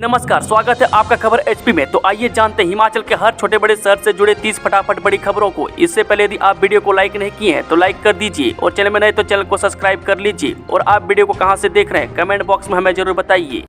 नमस्कार, स्वागत है आपका खबर एचपी में। तो आइए जानते हैं हिमाचल के हर छोटे बड़े शहर से जुड़े 30 फटाफट बड़ी खबरों को। इससे पहले यदि आप वीडियो को लाइक नहीं किए हैं तो लाइक कर दीजिए और चैनल में नए तो चैनल को सब्सक्राइब कर लीजिए। और आप वीडियो को कहां से देख रहे हैं कमेंट बॉक्स में हमें जरूर बताइए।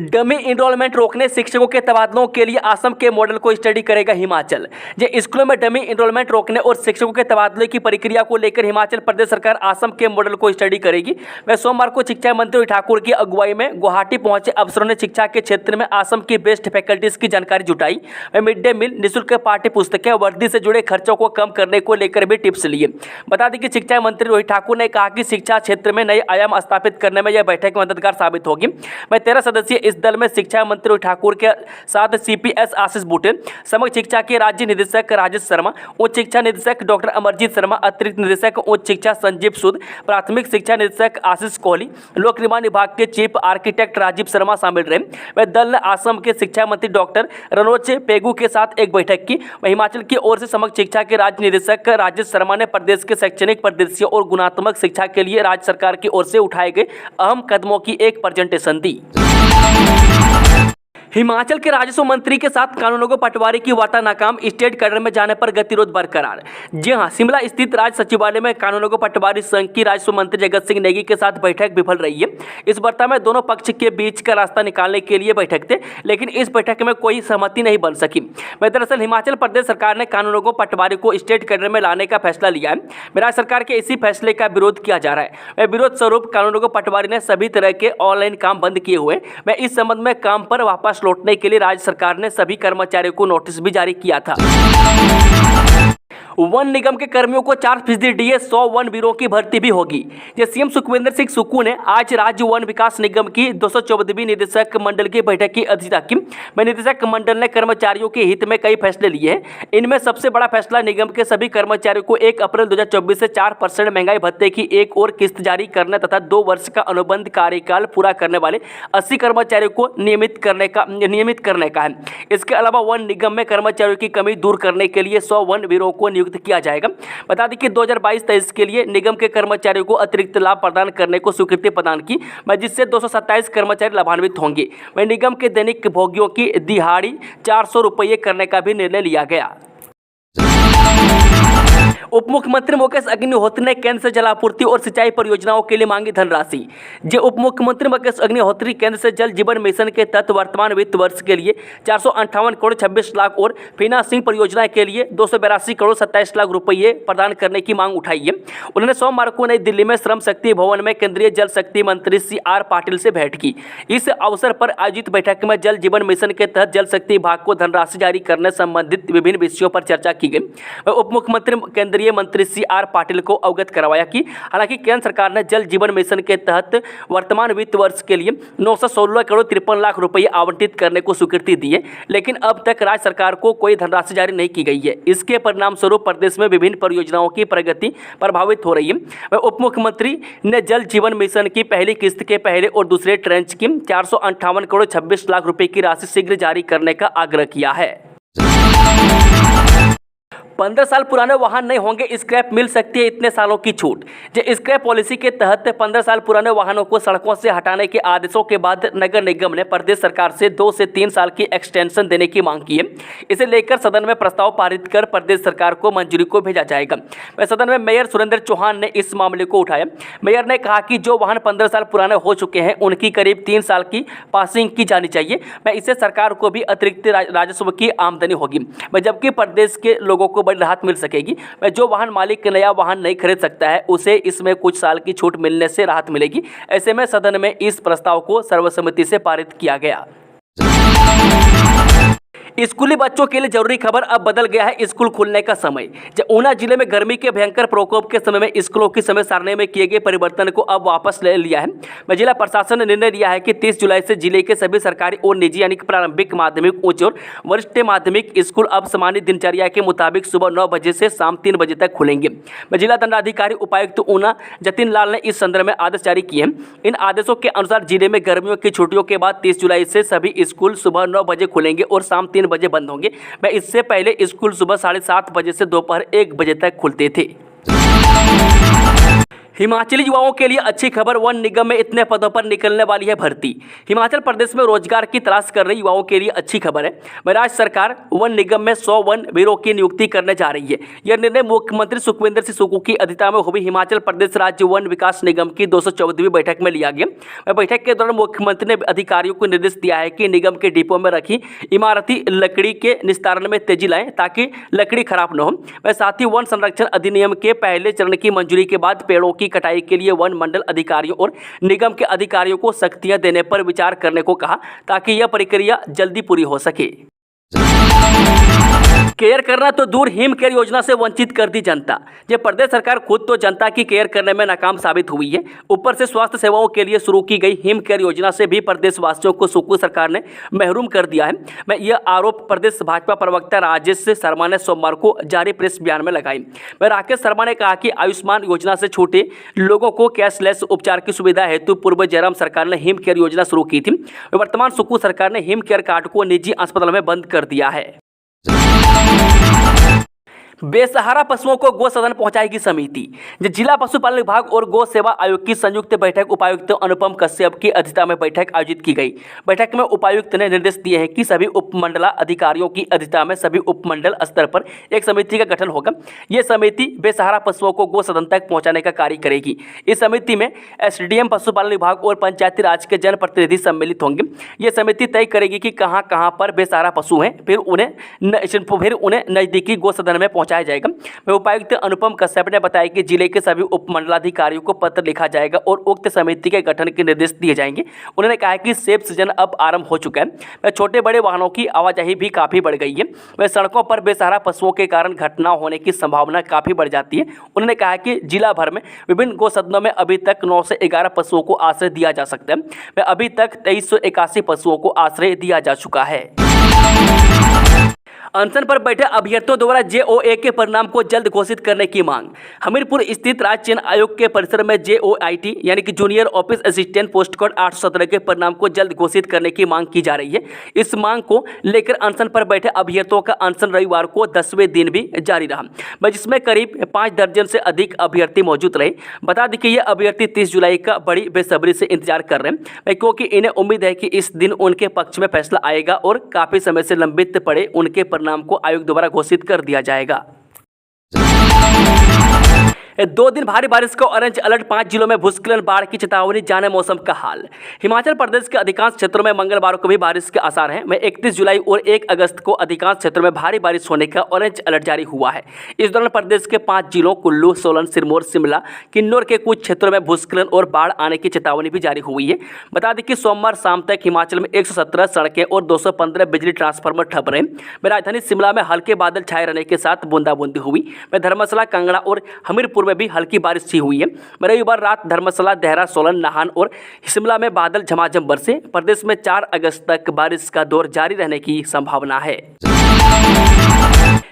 डमी इनरोलमेंट रोकने शिक्षकों के तबादलों के लिए असम के मॉडल को स्टडी करेगा हिमाचल। स्कूलों में डमी इनरोलमेंट रोकने और शिक्षकों के तबादले की प्रक्रिया को लेकर हिमाचल प्रदेश सरकार असम के मॉडल को स्टडी करेगी। वह सोमवार को शिक्षा मंत्री ठाकुर की अगुवाई में गुवाहाटी पहुंचे अफसरों ने शिक्षा के क्षेत्र में असम की बेस्ट फैकल्टीज की जानकारी जुटाई। वह मिड डे मील, निःशुल्क पाठ्य पुस्तकें, वर्दी से जुड़े खर्चों को कम करने को लेकर भी टिप्स लिए। बता दें कि शिक्षा मंत्री रोहित ठाकुर ने कहा कि शिक्षा क्षेत्र में नए आयाम स्थापित करने में यह बैठक मददगार साबित होगी। वह 13 सदस्यीय इस दल में शिक्षा मंत्री ठाकुर के साथ सीपीएस आशीष बूटे, समग्र शिक्षा के राज्य निदेशक राजेश शर्मा, उच्च शिक्षा निदेशक डॉक्टर अमरजीत शर्मा, अतिरिक्त निदेशक उच्च शिक्षा संजीव सूद, प्राथमिक शिक्षा निदेशक आशीष कोहली, लोक निर्माण विभाग के चीफ आर्किटेक्ट राजीव शर्मा शामिल रहे। वह दल ने असम के शिक्षा मंत्री डॉक्टर रनोज पेगू के साथ एक बैठक की। वह हिमाचल की ओर से समग्र शिक्षा के राज्य निदेशक राजेश शर्मा ने प्रदेश के शैक्षणिक परिदृश्य और गुणात्मक शिक्षा के लिए राज्य सरकार की ओर से उठाए गए अहम कदमों की एक प्रेजेंटेशन दी। हिमाचल के राजस्व मंत्री के साथ कानूनगो पटवारी की वार्ता नाकाम, स्टेट कैडर में जाने पर गतिरोध बरकरार। जी हां, शिमला स्थित राज्य सचिवालय में कानूनगो पटवारी संघ की राजस्व मंत्री जगत सिंह नेगी के साथ बैठक विफल रही है। इस वार्ता में दोनों पक्ष के बीच का रास्ता निकालने के लिए बैठक थे, लेकिन इस बैठक में कोई सहमति नहीं बन सकी। दरअसल हिमाचल प्रदेश सरकार ने कानूनगो पटवारी को स्टेट कैडर में लाने का फैसला लिया है। राज्य सरकार के इसी फैसले का विरोध किया जा रहा है। वह विरोध स्वरूप कानूनगो पटवारी ने सभी तरह के ऑनलाइन काम बंद किए हुए। वह इस संबंध में काम पर वापस लौटने के लिए राज्य सरकार ने सभी कर्मचारियों को नोटिस भी जारी किया था। वन निगम के कर्मियों को 4% डीए, 100 वन वीरों की भर्ती भी होगी। सीएम सुखविंदर सिंह सुक्खू ने आज राज्य वन विकास निगम की 214वीं निदेशक मंडल की बैठक की अध्यक्षता की। निदेशक मंडल ने कर्मचारियों के हित में कई फैसले लिए हैं। इनमें सबसे बड़ा फैसला निगम के सभी कर्मचारियों को 1 अप्रैल 2024 से 4% महंगाई भत्ते की एक और किस्त जारी करने तथा 2 वर्ष का अनुबंध कार्यकाल पूरा करने वाले 80 कर्मचारियों को नियमित करने का है। इसके अलावा वन निगम में कर्मचारियों की कमी दूर करने के लिए 100 वन वीरों को नियुक्त किया जाएगा। बता दें कि 2022-23 के लिए निगम के कर्मचारियों को अतिरिक्त लाभ प्रदान करने को स्वीकृति प्रदान की, जिससे 227 कर्मचारी लाभान्वित होंगे। वहीं निगम के दैनिक भोगियों की दिहाड़ी 400 रुपये करने का भी निर्णय लिया गया। उप मुख्यमंत्री मुकेश अग्निहोत्री ने केंद्र से जलापूर्ति और सिंचाई परियोजनाओं के लिए मांगी धनराशि। उप मुख्यमंत्री मुकेश अग्निहोत्री केंद्र से जल जीवन मिशन के तहत वर्तमान वित्त वर्ष के लिए 458 करोड़ 26 लाख और फिनांसिंग परियोजना के लिए 282 करोड़ 27 लाख रुपये प्रदान करने की मांग उठाई है। उन्होंने सोमवार को नई दिल्ली में श्रम शक्ति भवन में केंद्रीय जल शक्ति मंत्री CR पाटिल से भेंट की। इस अवसर पर आयोजित बैठक में जल जीवन मिशन के तहत जल शक्ति विभाग को धनराशि जारी करने संबंधित विभिन्न विषयों पर चर्चा की गई। उप मुख्यमंत्री केंद्रीय मंत्री CR पाटिल को अवगत करवाया कि हालांकि केंद्र सरकार ने जल जीवन मिशन के तहत वर्तमान वित्त वर्ष के लिए 916 करोड़ 53 लाख रुपये आवंटित करने को स्वीकृति दी है, लेकिन अब तक राज्य सरकार को कोई धनराशि जारी नहीं की गई है। इसके परिणाम स्वरूप प्रदेश में विभिन्न परियोजनाओं की प्रगति प्रभावित हो रही है। उप मुख्यमंत्री ने जल जीवन मिशन की पहली किस्त के पहले और दूसरे ट्रेंच की 458 करोड़ 26 लाख रुपये की राशि शीघ्र जारी करने का आग्रह किया है। 15 साल पुराने वाहन नहीं होंगे, स्क्रैप मिल सकती है इतने सालों की छूट। स्क्रैप पॉलिसी के तहत 15 साल पुराने वाहनों को सड़कों से हटाने के आदेशों के बाद नगर निगम ने प्रदेश सरकार से 2 से 3 साल की एक्सटेंशन देने की मांग की है। इसे लेकर सदन में प्रस्ताव पारित कर प्रदेश सरकार को मंजूरी को भेजा जाएगा। वह सदन में मेयर सुरेंद्र चौहान ने इस मामले को उठाया। मेयर ने कहा कि जो वाहन 15 साल पुराने हो चुके हैं उनकी करीब 3 साल की पासिंग की जानी चाहिए। इससे सरकार को भी अतिरिक्त राजस्व की आमदनी होगी, जबकि प्रदेश के लोगों को बड़ी राहत मिल सकेगी। जो वाहन मालिक नया वाहन नहीं खरीद सकता है उसे इसमें कुछ साल की छूट मिलने से राहत मिलेगी। ऐसे में सदन में इस प्रस्ताव को सर्वसम्मति से पारित किया गया। स्कूली बच्चों के लिए जरूरी खबर, अब बदल गया है स्कूल खुलने का समय। ऊना जिले में गर्मी के भयंकर प्रकोप के समय में स्कूलों की समय सारणी में किए गए परिवर्तन को अब वापस ले लिया है। जिला प्रशासन ने निर्णय लिया है कि 30 जुलाई से जिले के सभी सरकारी और निजी यानी प्रारंभिक, माध्यमिक, उच्च और वरिष्ठ माध्यमिक स्कूल अब सामान्य दिनचर्या के मुताबिक सुबह 9 बजे से शाम 3 बजे तक खुलेंगे। जिला दंडाधिकारी उपायुक्त ऊना जतिन लाल ने इस संदर्भ में आदेश जारी किए हैं। इन आदेशों के अनुसार जिले में गर्मियों की छुट्टियों के बाद 30 जुलाई से सभी स्कूल सुबह 9 बजे खुलेंगे और शाम 3 बजे बंद होंगे। इससे पहले स्कूल सुबह 7:30 बजे से दोपहर 1 बजे तक खुलते थे। हिमाचली युवाओं के लिए अच्छी खबर, वन निगम में इतने पदों पर निकलने वाली है भर्ती। हिमाचल प्रदेश में रोजगार की तलाश कर रहे युवाओं के लिए अच्छी खबर है। राज्य सरकार वन निगम में 100 वन वीरों की नियुक्ति करने जा रही है। यह निर्णय मुख्यमंत्री सुखविंदर सिंह सुक्खू की अध्यक्षता में हुई हिमाचल प्रदेश राज्य वन विकास निगम की 214वीं बैठक में लिया गया। बैठक के दौरान मुख्यमंत्री ने अधिकारियों को निर्देश दिया है कि निगम के डिपो में रखी इमारती लकड़ी के निस्तारण में तेजी लाएं ताकि लकड़ी खराब न हो। साथ ही वन संरक्षण अधिनियम के पहले चरण की मंजूरी के बाद पेड़ों की कटाई के लिए वन मंडल अधिकारियों और निगम के अधिकारियों को सख्तियां देने पर विचार करने को कहा ताकि यह प्रक्रिया जल्दी पूरी हो सके। केयर करना तो दूर, हिम केयर योजना से वंचित कर दी जनता। जब प्रदेश सरकार खुद तो जनता की केयर करने में नाकाम साबित हुई है, ऊपर से स्वास्थ्य सेवाओं के लिए शुरू की गई हिम केयर योजना से भी प्रदेशवासियों को सुक्खू सरकार ने महरूम कर दिया है। यह आरोप प्रदेश भाजपा प्रवक्ता राजेश शर्मा ने सोमवार को जारी प्रेस बयान में लगाई। राकेश शर्मा ने कहा कि आयुष्मान योजना से छूटे लोगों को कैशलेस उपचार की सुविधा हेतु पूर्व जयराम सरकार ने हिम केयर योजना शुरू की थी। वर्तमान सुक्खू सरकार ने हिम केयर कार्ड को निजी अस्पताल में बंद कर दिया है। बेसहारा पशुओं को गो सदन पहुंचाएगी समिति। जिला पशुपालन विभाग और गौ सेवा आयोग की संयुक्त बैठक उपायुक्त अनुपम कश्यप की अध्यक्षता में बैठक आयोजित की गई। बैठक में उपायुक्त ने निर्देश दिए हैं कि सभी उपमंडला अधिकारियों की अध्यक्षता में सभी उपमंडल स्तर पर एक समिति का गठन होगा। ये समिति बेसहारा पशुओं को गो सदन तक पहुँचाने का कार्य करेगी। इस समिति में SDM पशुपालन विभाग और पंचायती राज के जनप्रतिनिधि सम्मिलित होंगे। ये समिति तय करेगी कि कहाँ कहाँ पर बेसहारा पशु हैं, फिर उन्हें नजदीकी गो सदन में पहुंचाया जाएगा। उपायुक्त अनुपम कश्यप ने बताया कि जिले के सभी उपमंडलाधिकारियों को पत्र लिखा जाएगा और उक्त समिति के गठन के निर्देश दिए जाएंगे। उन्होंने कहा कि सेब सीजन अब आरंभ हो चुका है। छोटे बड़े वाहनों की आवाजाही भी काफी बढ़ गई है। वह सड़कों पर बेसहारा पशुओं के कारण घटना होने की संभावना काफी बढ़ जाती है। उन्होंने कहा कि जिला भर में विभिन्न गो सदनों में अभी तक 9 से 11 पशुओं को आश्रय दिया जा सकता है। अभी तक 2381 पशुओं को आश्रय दिया जा चुका है। अनशन पर बैठे अभ्यर्थियों द्वारा JOA के परिणाम को जल्द घोषित करने की मांग। हमीरपुर स्थित राज्य चयन आयोग के परिसर में JOIT यानी कि junior office assistant post code 817 के परिणाम को जल्द घोषित करने की मांग की जा रही है। इस मांग को लेकर अनशन पर बैठे अभ्यर्थियों का अनशन रविवार को 10वें दिन भी जारी रहा, जिसमें करीब 5 दर्जन से अधिक अभ्यर्थी मौजूद रहे। बता दें कि ये अभ्यर्थी 30 जुलाई का बड़ी बेसब्री से इंतजार कर रहे हैं, क्योंकि इन्हें उम्मीद है कि इस दिन उनके पक्ष में फैसला आएगा और काफी समय से लंबित पड़े उनके परिणाम को आयोग द्वारा घोषित कर दिया जाएगा। 2 दिन भारी बारिश का ऑरेंज अलर्ट, 5 जिलों में भूस्खलन, बाढ़ की चेतावनी, जाने मौसम का हाल। हिमाचल प्रदेश के अधिकांश क्षेत्रों में मंगलवार को भी बारिश के आसार हैं। 31 जुलाई और 1 अगस्त को अधिकांश क्षेत्रों में भारी बारिश होने का ऑरेंज अलर्ट जारी हुआ है। इस दौरान प्रदेश के 5 जिलों कुल्लू, सोलन, सिरमौर, शिमला, किन्नौर के कुछ क्षेत्रों में भूस्खलन और बाढ़ आने की चेतावनी भी जारी हुई है। बता दें कि सोमवार शाम तक हिमाचल में 117 सड़कें और 215 बिजली ट्रांसफार्मर ठप रहे। राजधानी शिमला में हल्के बादल छाए रहने के साथ बूंदाबूंदी हुई। धर्मशाला, कांगड़ा और हमीरपुर में भी हल्की बारिश सी हुई है। रविवार रात धर्मशाला, देहरा, सोलन, नाहन और शिमला में बादल झमाझम बरसे। प्रदेश में 4 अगस्त तक बारिश का दौर जारी रहने की संभावना है।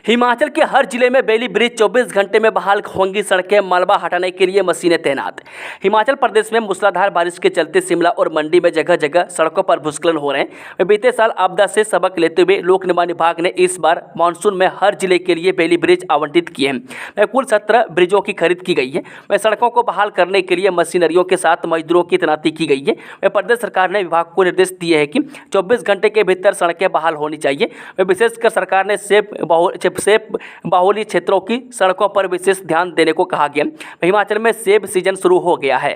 हिमाचल के हर जिले में बेली ब्रिज 24 घंटे में बहाल होंगी सड़कें, मलबा हटाने के लिए मशीनें तैनात। हिमाचल प्रदेश में मूसलाधार बारिश के चलते शिमला और मंडी में जगह जगह सड़कों पर भूस्खलन हो रहे हैं। बीते साल आपदा से सबक लेते हुए लोक निर्माण विभाग ने इस बार मानसून में हर जिले के लिए बेली ब्रिज आवंटित किए हैं। कुल 17 ब्रिजों की खरीद की गई है। सड़कों को बहाल करने के लिए मशीनरियों के साथ मजदूरों की तैनाती की गई है। प्रदेश सरकार ने विभाग को निर्देश दिए हैं कि 24 घंटे के भीतर सड़कें बहाल होनी चाहिए। विशेषकर सरकार ने सेब बाहुल्य क्षेत्रों की सड़कों पर विशेष ध्यान देने को कहा गया। हिमाचल में सेब सीजन शुरू हो गया है।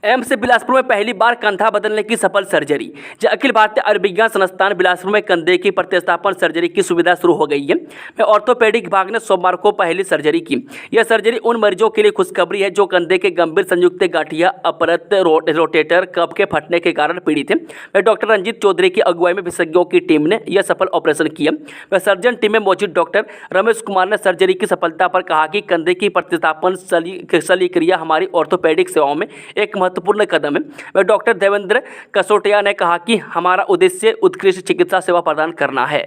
एम्स बिलासपुर में पहली बार कंधा बदलने की सफल सर्जरी। अखिल भारतीय आयुर्विज्ञान संस्थान बिलासपुर में कंधे की प्रतिस्थापन सर्जरी की सुविधा शुरू हो गई है। ऑर्थोपेडिक विभाग ने सोमवार को पहली सर्जरी की। यह सर्जरी उन मरीजों के लिए खुशखबरी है जो कंधे के गंभीर संयुक्त गांठिया, अपरत रोटेटर कफ के फटने के कारण पीड़ित है। डॉक्टर रंजीत चौधरी की अगुवाई में विशेषज्ञों की टीम ने यह सफल ऑपरेशन किया। सर्जन टीम में मौजूद डॉक्टर रमेश कुमार ने सर्जरी की सफलता पर कहा कि कंधे की प्रतिस्थापन शल्यक्रिया हमारी ऑर्थोपेडिक सेवाओं में एक महत्वपूर्ण कदम है। डॉक्टर देवेंद्र कसोटिया ने कहा कि हमारा उद्देश्य उत्कृष्ट चिकित्सा सेवा प्रदान करना है।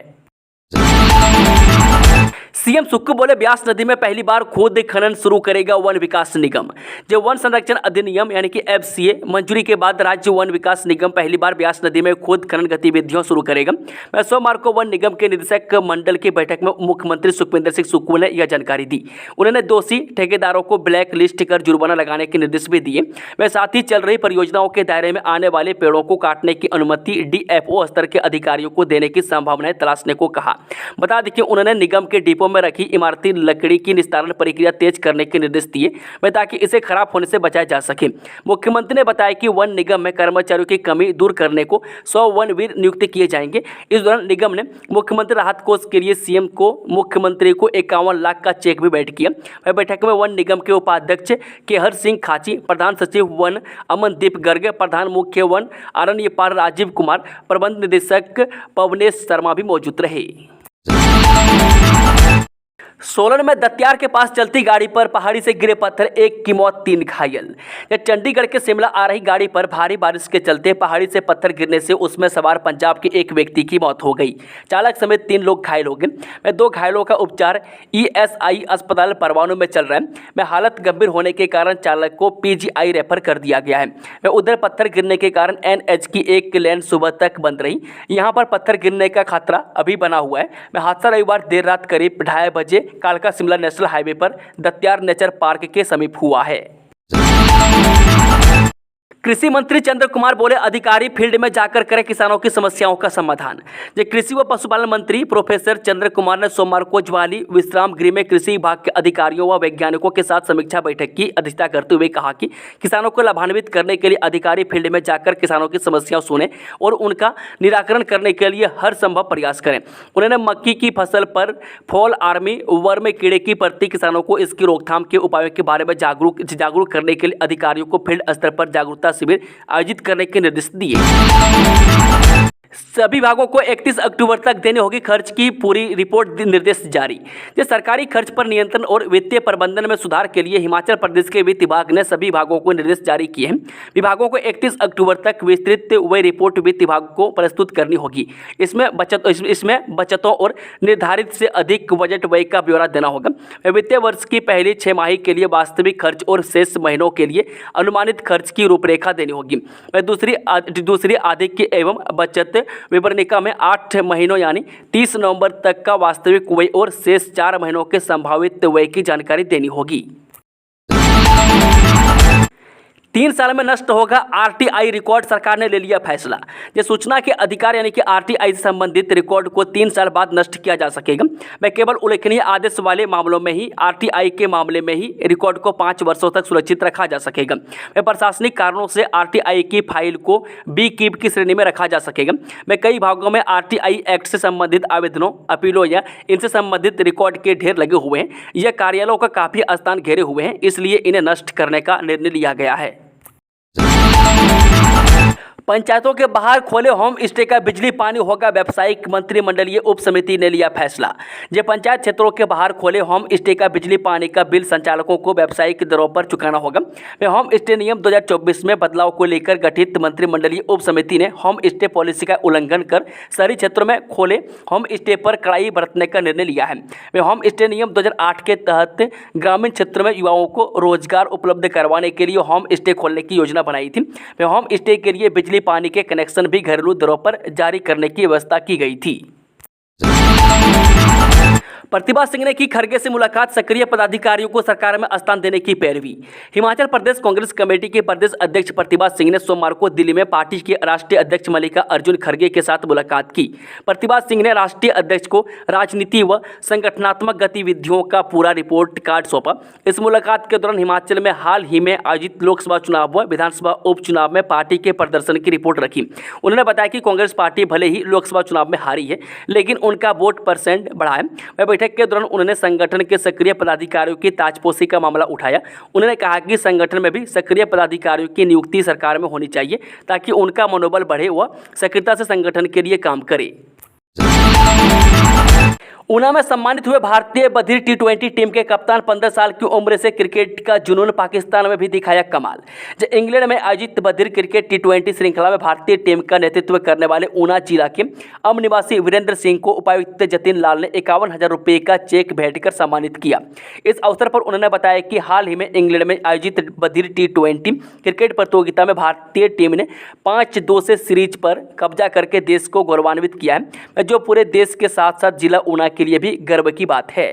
सीएम सुक्कू बोले ब्यास नदी में पहली बार खोद खनन शुरू करेगा वन विकास निगम। जो वन संरक्षण अधिनियम यानी कि एफसीए मंजूरी के बाद राज्य वन विकास निगम पहली बार ब्यास नदी में खोद खनन गतिविधियों शुरू करेगा। सोमवार को वन निगम के निदेशक मंडल की बैठक में मुख्यमंत्री सुखविंदर सिंह सुक्कू ने यह जानकारी दी। उन्होंने दोषी ठेकेदारों को ब्लैक लिस्ट कर जुर्माना लगाने के निर्देश भी दिए। वह साथ ही चल रही परियोजनाओं के दायरे में आने वाले पेड़ों को काटने की अनुमति डीएफओ स्तर के अधिकारियों को देने की संभावनाएं तलाशने को कहा। बता दें कि उन्होंने निगम के डिपो में रखी इमारती लकड़ी की निस्तारण प्रक्रिया तेज करने के निर्देश दिए ताकि इसे खराब होने से बचाया जा सके। मुख्यमंत्री ने बताया कि वन निगम में कर्मचारियों की कमी दूर करने को 100 वनवीर नियुक्त किए जाएंगे। इस दौरान निगम ने मुख्यमंत्री राहत कोष के लिए सीएम को मुख्यमंत्री को 51 लाख का चेक भी भेंट किया। वह बैठक में वन निगम के उपाध्यक्ष केहर सिंह खाची, प्रधान सचिव वन अमनदीप गर्ग, प्रधान मुख्य वन अरण्यपाल राजीव कुमार, प्रबंध निदेशक पवनेश शर्मा भी मौजूद रहे। सोलन में दत्यार के पास चलती गाड़ी पर पहाड़ी से गिरे पत्थर, एक की मौत 3 घायल। चंडीगढ़ के शिमला आ रही गाड़ी पर भारी बारिश के चलते पहाड़ी से पत्थर गिरने से उसमें सवार पंजाब के एक व्यक्ति की मौत हो गई। चालक समेत 3 लोग घायल हो गए। 2 घायलों का उपचार ईएसआई अस्पताल परवाणु में चल रहा है। हालत गंभीर होने के कारण चालक को पीजीआई रेफर कर दिया गया है। उधर पत्थर गिरने के कारण एनएच की एक लेन सुबह तक बंद रही। यहाँ पर पत्थर गिरने का खतरा अभी बना हुआ है। हादसा रविवार देर रात करीब 2:30 बजे कालका शिमला नेशनल हाईवे पर दत्यार नेचर पार्क के समीप हुआ है। कृषि मंत्री चंद्र कुमार बोले अधिकारी फील्ड में जाकर करें किसानों की समस्याओं का समाधान। जो कृषि व पशुपालन मंत्री प्रोफेसर चंद्र कुमार ने सोमवार को ज्वाली विश्राम गृह में कृषि विभाग के अधिकारियों व वैज्ञानिकों के साथ समीक्षा बैठक की अध्यक्षता करते हुए कहा कि किसानों को लाभान्वित करने के लिए अधिकारी फील्ड में जाकर किसानों की समस्याओं सुने और उनका निराकरण करने के लिए हर संभव प्रयास करें। उन्होंने मक्की की फसल पर फॉल आर्मी वर्म कीड़े की प्रति किसानों को इसकी रोकथाम के उपायों के बारे में जागरूक करने के लिए अधिकारियों को फील्ड स्तर पर जागरूकता शिविर आयोजित करने के निर्देश दिए। सभी विभागों को 31 अक्टूबर तक देने होगी खर्च की पूरी रिपोर्ट, निर्देश जारी। जो सरकारी खर्च पर नियंत्रण और वित्तीय प्रबंधन में सुधार के लिए हिमाचल प्रदेश के वित्त विभाग ने सभी विभागों को निर्देश जारी किए हैं। विभागों को 31 अक्टूबर तक विस्तृत व्यय रिपोर्ट वित्त विभाग को प्रस्तुत करनी होगी। इसमें बचतों और निर्धारित से अधिक बजट व्यय का ब्यौरा देना होगा। वित्तीय वर्ष की पहली 6 माही के लिए वास्तविक खर्च और शेष महीनों के लिए अनुमानित खर्च की रूपरेखा देनी होगी। दूसरी आर्थिक एवं बचत विवरणिका में 8 महीनों यानी 30 नवंबर तक का वास्तविक व्यय और शेष 4 महीनों के संभावित व्यय की जानकारी देनी होगी। 3 साल में नष्ट होगा आरटीआई रिकॉर्ड, सरकार ने ले लिया फैसला। ये सूचना के अधिकार यानी कि आरटीआई से संबंधित रिकॉर्ड को 3 साल बाद नष्ट किया जा सकेगा। मैं केवल उल्लेखनीय आदेश वाले मामलों में ही आरटीआई के मामले में ही रिकॉर्ड को 5 वर्षों तक सुरक्षित रखा जा सकेगा। मैं प्रशासनिक कारणों से आरटीआई की फाइल को बी कीप की श्रेणी में रखा जा सकेगा। मैं कई भागों में आरटीआई एक्ट से संबंधित आवेदनों, अपीलों या इनसे संबंधित रिकॉर्ड के ढेर लगे हुए हैं। यह कार्यालयों का काफी स्थान घेरे हुए हैं, इसलिए इन्हें नष्ट करने का निर्णय लिया गया है। पंचायतों के बाहर खोले होम स्टे का बिजली पानी होगा व्यावसायिक, मंत्रिमंडलीय उप समिति ने लिया फैसला। जो पंचायत क्षेत्रों के बाहर खोले होम स्टे का बिजली पानी का बिल संचालकों को व्यावसायिक दरों पर चुकाना होगा। होम स्टे नियम 2024 में बदलाव को लेकर गठित मंत्रिमंडलीय उप समिति ने होम स्टे पॉलिसी का उल्लंघन कर शहरी क्षेत्रों में खोले होम स्टे पर कड़ाई बरतने का निर्णय लिया है। होम स्टे नियम 2008 के तहत ग्रामीण क्षेत्र में युवाओं को रोजगार उपलब्ध करवाने के लिए होम स्टे खोलने की योजना बनाई थी। होम स्टे के लिए बिजली पानी के कनेक्शन भी घरेलू दरों पर जारी करने की व्यवस्था की गई थी। प्रतिभा सिंह ने की खड़गे से मुलाकात, सक्रिय पदाधिकारियों को सरकार में स्थान देने की पैरवी। हिमाचल प्रदेश कांग्रेस कमेटी के प्रदेश अध्यक्ष प्रतिभा सिंह ने सोमवार को दिल्ली में पार्टी के राष्ट्रीय अध्यक्ष मल्लिका अर्जुन खड़गे के साथ मुलाकात की। प्रतिभा सिंह ने राष्ट्रीय अध्यक्ष को राजनीति व संगठनात्मक गतिविधियों का पूरा रिपोर्ट कार्ड सौंपा। इस मुलाकात के दौरान हिमाचल में हाल ही में आयोजित लोकसभा चुनाव व विधानसभा उपचुनाव में पार्टी के प्रदर्शन की रिपोर्ट रखी। उन्होंने बताया कि कांग्रेस पार्टी भले ही लोकसभा चुनाव में हारी है, लेकिन उनका वोट परसेंट बढ़ा है। बैठक के दौरान उन्होंने संगठन के सक्रिय पदाधिकारियों की ताजपोशी का मामला उठाया। उन्होंने कहा कि संगठन में भी सक्रिय पदाधिकारियों की नियुक्ति सरकार में होनी चाहिए ताकि उनका मनोबल बढ़े व सक्रियता से संगठन के लिए काम करे। ऊना में सम्मानित हुए भारतीय बधिर टी20 टीम के कप्तान 15 साल की उम्र से क्रिकेट का जुनून, पाकिस्तान में भी दिखाया कमाल। जो इंग्लैंड में आयोजित बधिर क्रिकेट टी20 श्रृंखला में भारतीय टीम का नेतृत्व करने वाले ऊना जिला के अम निवासी वीरेंद्र सिंह को उपायुक्त जतिन लाल ने 51,000 रुपये का चेक भेंटकर सम्मानित किया। इस अवसर पर उन्होंने बताया कि हाल ही में इंग्लैंड में आयोजित बधिर टी20 क्रिकेट प्रतियोगिता में भारतीय टीम ने 5-2 से सीरीज पर कब्जा करके देश को गौरवान्वित किया है, जो पूरे देश के साथ साथ जिला ऊना के लिए भी गर्व की बात है।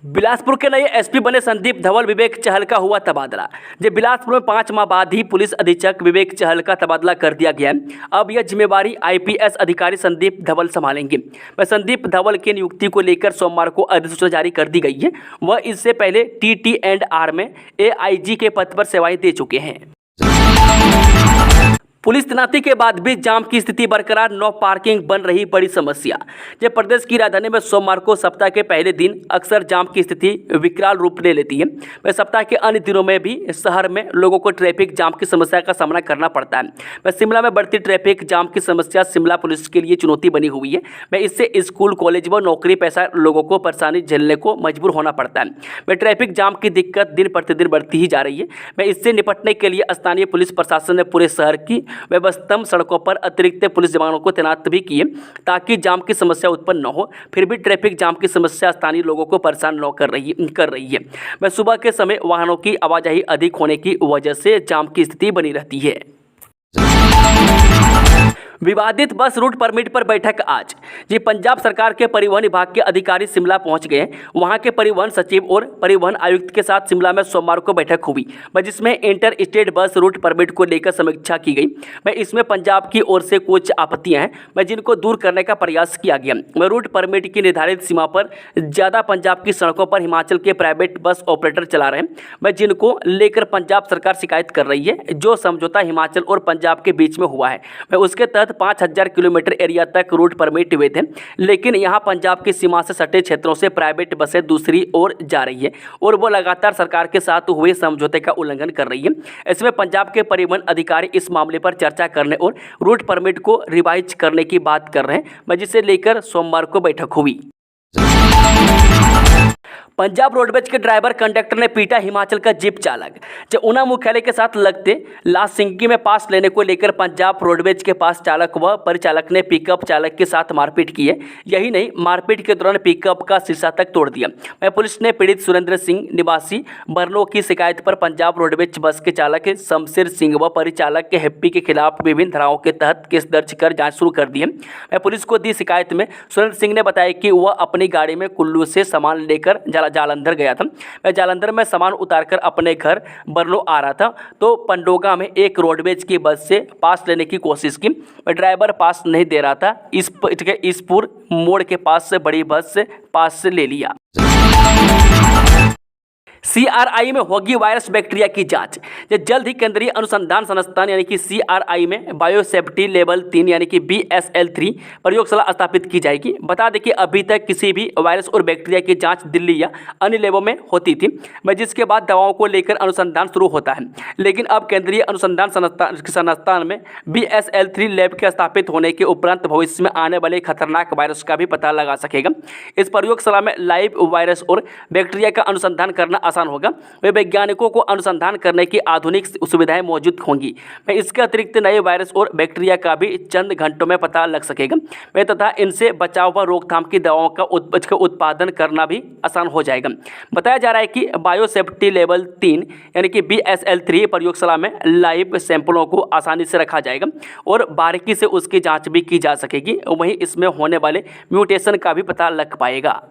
बिलासपुर के नए एसपी बने संदीप धवल विवेक चहल का हुआ तबादला। जब बिलासपुर में 5 माह बाद ही पुलिस अधीक्षक विवेक चहल का तबादला कर दिया गया है। अब यह जिम्मेवारी आईपीएस अधिकारी संदीप धवल संभालेंगे। वह संदीप धवल की नियुक्ति को लेकर सोमवार को अधिसूचना जारी कर दी गई है। वह इससे पहले TT&R में AIG के पद पर सेवाएं दे चुके हैं। पुलिस तैनाती के बाद भी जाम की स्थिति बरकरार, नो पार्किंग बन रही बड़ी समस्या। जब प्रदेश की राजधानी में सोमवार को सप्ताह के पहले दिन अक्सर जाम की स्थिति विकराल रूप ले लेती है, वह सप्ताह के अन्य दिनों में भी शहर में लोगों को ट्रैफिक जाम की समस्या का सामना करना पड़ता है। वह शिमला में बढ़ती ट्रैफिक जाम की समस्या शिमला पुलिस के लिए चुनौती बनी हुई है। वह इससे स्कूल, कॉलेज व नौकरी पेशा लोगों को परेशानी झेलने को मजबूर होना पड़ता है। वह ट्रैफिक जाम की दिक्कत दिन प्रतिदिन बढ़ती ही जा रही है। वह इससे निपटने के लिए स्थानीय पुलिस प्रशासन ने पूरे शहर की व्यवस्थित सड़कों पर अतिरिक्त पुलिस जवानों को तैनात भी किए, ताकि जाम की समस्या उत्पन्न न हो। फिर भी ट्रैफिक जाम की समस्या स्थानीय लोगों को परेशान न कर रही है। वह सुबह के समय वाहनों की आवाजाही अधिक होने की वजह से जाम की स्थिति बनी रहती है। विवादित बस रूट परमिट पर बैठक आज। जी, पंजाब सरकार के परिवहन विभाग के अधिकारी शिमला पहुंच गए। वहां के परिवहन सचिव और परिवहन आयुक्त के साथ शिमला में सोमवार को बैठक हुई, जिसमें inter state bus route permit को लेकर समीक्षा की गई। इसमें पंजाब की ओर से कुछ आपत्तियां हैं, जिनको दूर करने का प्रयास किया गया। रूट परमिट की निर्धारित सीमा पर ज़्यादा पंजाब की सड़कों पर हिमाचल के प्राइवेट बस ऑपरेटर चला रहे हैं, जिनको लेकर पंजाब सरकार शिकायत कर रही है। जो समझौता हिमाचल और पंजाब के बीच में हुआ है, उसके तहत 5,000 किलोमीटर एरिया तक रूट परमिट हुए थे, लेकिन यहां पंजाब की सीमा से सटे क्षेत्रों से प्राइवेट बसें दूसरी ओर जा रही है और वो लगातार सरकार के साथ हुए समझौते का उल्लंघन कर रही है। इसमें पंजाब के परिवहन अधिकारी इस मामले पर चर्चा करने और रूट परमिट को रिवाइज करने की बात कर रहे हैं, जिसे लेकर सोमवार को बैठक हुई। पंजाब रोडवेज के ड्राइवर कंडक्टर ने पीटा हिमाचल का जीप चालक। जब ऊना मुख्यालय के साथ लगते लासिंगी में पास लेने को लेकर पंजाब रोडवेज के पास चालक व परिचालक ने पिकअप चालक के साथ मारपीट की है। यही नहीं, मारपीट के दौरान पिकअप का शीशा तक तोड़ दिया। पुलिस ने पीड़ित सुरेंद्र सिंह निवासी बरनो की शिकायत पर पंजाब रोडवेज बस के चालक शमशेर सिंह व परिचालक के हैप्पी के खिलाफ विभिन्न धाराओं के तहत केस दर्ज कर जाँच शुरू कर दी है। पुलिस को दी शिकायत में सुरेंद्र सिंह ने बताया कि वह अपनी गाड़ी में कुल्लू से सामान लेकर जालंधर गया था। मैं जालंधर में सामान उतारकर अपने घर बरनो आ रहा था, तो पंडोगा में एक रोडवेज की बस से पास लेने की कोशिश की। ड्राइवर पास नहीं दे रहा था। इसपुर मोड़ के पास से बड़ी बस से पास से ले लिया। CRI में होगी वायरस बैक्टीरिया की जांच। जल्द ही केंद्रीय अनुसंधान संस्थान यानी कि CRI में बायोसेफ्टी लेवल 3 यानी कि BSL-3 प्रयोगशाला स्थापित की जाएगी। बता दें कि अभी तक किसी भी वायरस और बैक्टीरिया की जांच दिल्ली या अन्य लैबों में होती थी, जिसके बाद दवाओं को लेकर अनुसंधान शुरू होता है। लेकिन अब केंद्रीय अनुसंधान संस्थान में BSL-3 लैब के स्थापित होने के उपरांत भविष्य में आने वाले खतरनाक वायरस का भी पता लगा सकेगा। इस प्रयोगशाला में लाइव वायरस और बैक्टीरिया का अनुसंधान करना आसान होगा। वे वैज्ञानिकों को अनुसंधान करने की आधुनिक सुविधाएं मौजूद होंगी। इसके अतिरिक्त नए वायरस और बैक्टीरिया का भी चंद घंटों में पता लग सकेगा तथा इनसे बचाव व रोकथाम की दवाओं का उत्पादन करना भी आसान हो जाएगा। बताया जा रहा है कि बायोसेफ्टी लेवल 3 यानी कि BSL-3 प्रयोगशाला में लाइव सैंपलों को आसानी से रखा जाएगा और बारीकी से उसकी जाँच भी की जा सकेगी। वहीं इसमें होने वाले म्यूटेशन का भी पता लग पाएगा।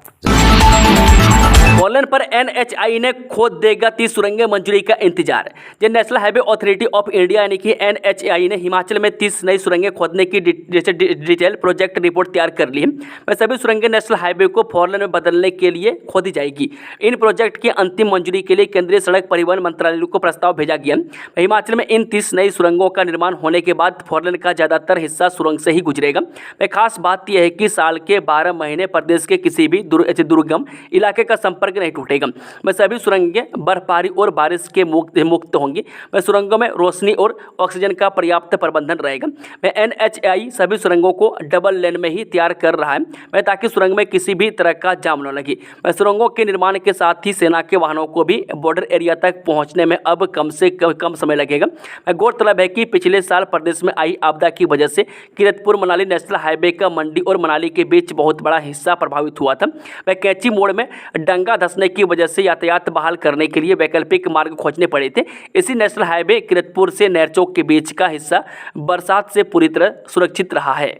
पोलैंड पर NHAI ने खोद देगा 30 सुरंगें मंजूरी का इंतजार। National highway authority of India यानी कि NHAI ने हिमाचल में 30 नई सुरंगें खोदने की डिटेल प्रोजेक्ट रिपोर्ट तैयार कर ली है। सभी सुरंगें नेशनल हाईवे को 4 लेन में बदलने के लिए खोदी जाएगी। इन प्रोजेक्ट की अंतिम मंजूरी के लिए केंद्रीय सड़क परिवहन मंत्रालय को प्रस्ताव भेजा गया। हिमाचल में इन 30 नई सुरंगों का निर्माण होने के बाद 4 लेन का ज़्यादातर हिस्सा सुरंग से ही गुजरेगा। खास बात यह है कि साल के 12 महीने प्रदेश के किसी भी दुर्गम इलाके का संपर्क नहीं टूटेगा। मैं सभी सुरंगें बर्फबारी और बारिश के मुक्त होंगी। मैं सुरंगों में रोशनी और ऑक्सीजन का पर्याप्त प्रबंधन रहेगा। मैं NHAI सभी सुरंगों को डबल लेन में ही तैयार कर रहा है मैं, ताकि सुरंग में किसी भी तरह का जाम न लगे। मैं सुरंगों के निर्माण के साथ ही सेना के वाहनों को भी बॉर्डर एरिया तक पहुंचने में अब कम से कम समय लगेगा। मैं गौरतलब है कि पिछले साल प्रदेश में आई आपदा की वजह से कीरतपुर मनाली नेशनल हाईवे का मंडी और मनाली के बीच बहुत बड़ा हिस्सा प्रभावित हुआ था। वह कैंची मोड़ में डंगा धंसने की वजह से यातायात बहाल करने के लिए वैकल्पिक मार्ग खोजने पड़े थे। इसी नेशनल हाईवे कीरतपुर से नैरचौक के बीच का हिस्सा बरसात से पूरी तरह सुरक्षित रहा है।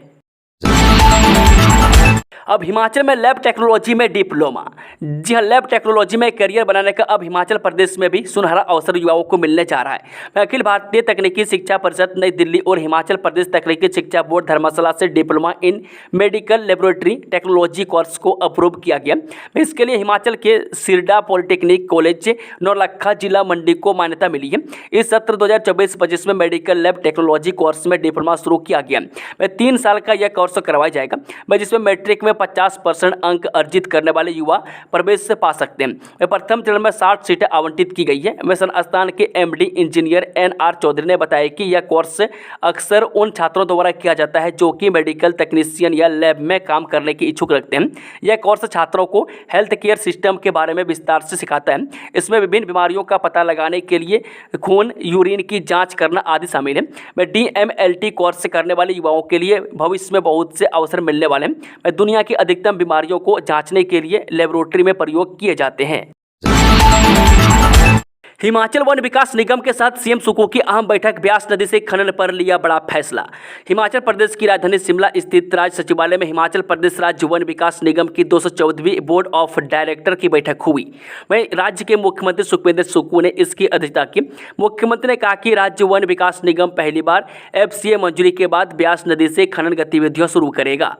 अब हिमाचल में लैब टेक्नोलॉजी में डिप्लोमा। जी हाँ, लैब टेक्नोलॉजी में करियर बनाने का अब हिमाचल प्रदेश में भी सुनहरा अवसर युवाओं को मिलने जा रहा है। अखिल भारतीय तकनीकी शिक्षा परिषद नई दिल्ली और हिमाचल प्रदेश तकनीकी शिक्षा बोर्ड धर्मशाला से diploma in medical laboratory technology course को अप्रूव किया गया। इसके लिए हिमाचल के सिरडा पॉलिटेक्निक कॉलेज नौलखा जिला मंडी को मान्यता मिली है। इस सत्र 2024-25 में मेडिकल लैब टेक्नोलॉजी कोर्स में डिप्लोमा शुरू किया गया। 3 साल का यह कोर्स करवाया जाएगा, जिसमें मैट्रिक में 50% अंक अर्जित करने वाले युवा प्रवेश पा सकते हैं। प्रथम चरण में 60 सीटें आवंटित की गई है। मिशन स्थान के MD इंजीनियर NR चौधरी ने बताया कि यह कोर्स अक्सर उन छात्रों द्वारा किया जाता है जो कि मेडिकल टेक्नीशियन या लैब में काम करने की इच्छुक रखते हैं। यह कोर्स छात्रों को हेल्थ केयर सिस्टम के बारे में विस्तार से सिखाता है। इसमें विभिन्न बीमारियों का पता लगाने के लिए खून यूरिन की जाँच करना आदि शामिल है। DMLT कोर्स करने वाले युवाओं के लिए भविष्य में बहुत से अवसर मिलने वाले हैं। दुनिया की अधिकतम बीमारियों को जांचने के लिए लेबोरेटरी में प्रयोग किए जाते हैं। हिमाचल वन विकास निगम के साथ सीएम सुक्खू की अहम बैठक। ब्यास नदी से खनन पर लिया बड़ा फैसला। हिमाचल प्रदेश की राजधानी शिमला स्थित राज्य सचिवालय में हिमाचल प्रदेश राज्य वन विकास निगम की 214वीं बोर्ड ऑफ डायरेक्टर की बैठक हुई। वहीं राज्य के मुख्यमंत्री सुखविंदर सुक्खू ने इसकी अध्यक्षता की। मुख्यमंत्री ने कहा कि राज्य वन विकास निगम पहली बार FCA मंजूरी के बाद ब्यास नदी से खनन गतिविधियां शुरू करेगा।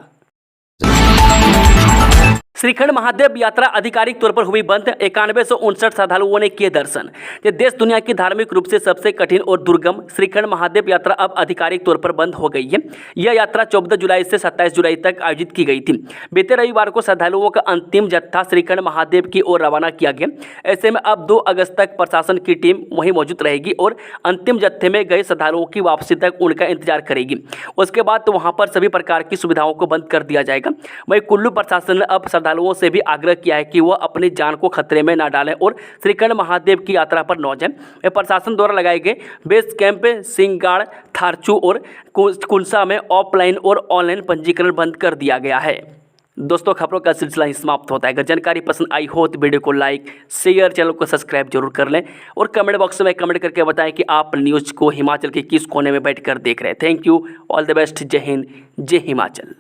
श्रीखंड महादेव यात्रा आधिकारिक तौर पर हुई बंद। 9159 श्रद्धालुओं ने किए दर्शन। ये देश दुनिया की धार्मिक रूप से सबसे कठिन और दुर्गम श्रीखंड महादेव यात्रा अब आधिकारिक तौर पर बंद हो गई है। यह यात्रा 14 जुलाई से 27 जुलाई तक आयोजित की गई थी। बीते रविवार को श्रद्धालुओं का अंतिम जत्था श्रीखंड महादेव की ओर रवाना किया गया। ऐसे में अब 2 अगस्त तक प्रशासन की टीम वहीं मौजूद रहेगी और अंतिम जत्थे में गए श्रद्धालुओं की वापसी तक उनका इंतजार करेगी। उसके बाद तो वहाँ पर सभी प्रकार की सुविधाओं को बंद कर दिया जाएगा। वहीं कुल्लू प्रशासन ने अब श्रद्धालुओं से भी आग्रह किया है कि वह अपनी जान को खतरे में न डालें और श्रीखंड महादेव की यात्रा पर न जाएं। प्रशासन द्वारा लगाए गए बेस कैंप सिंगाड़, थारचू और कुंसा में ऑफलाइन और ऑनलाइन पंजीकरण बंद कर दिया गया है। दोस्तों, खबरों का सिलसिला ही समाप्त होता है। अगर जानकारी पसंद आई हो तो वीडियो को लाइक, शेयर, चैनल को सब्सक्राइब जरूर कर लें और कमेंट बॉक्स में कमेंट करके बताएं कि आप न्यूज़ को हिमाचल के किस कोने में बैठकर देख रहे हैं। Thank you, all the best, जय हिंद, जय हिमाचल।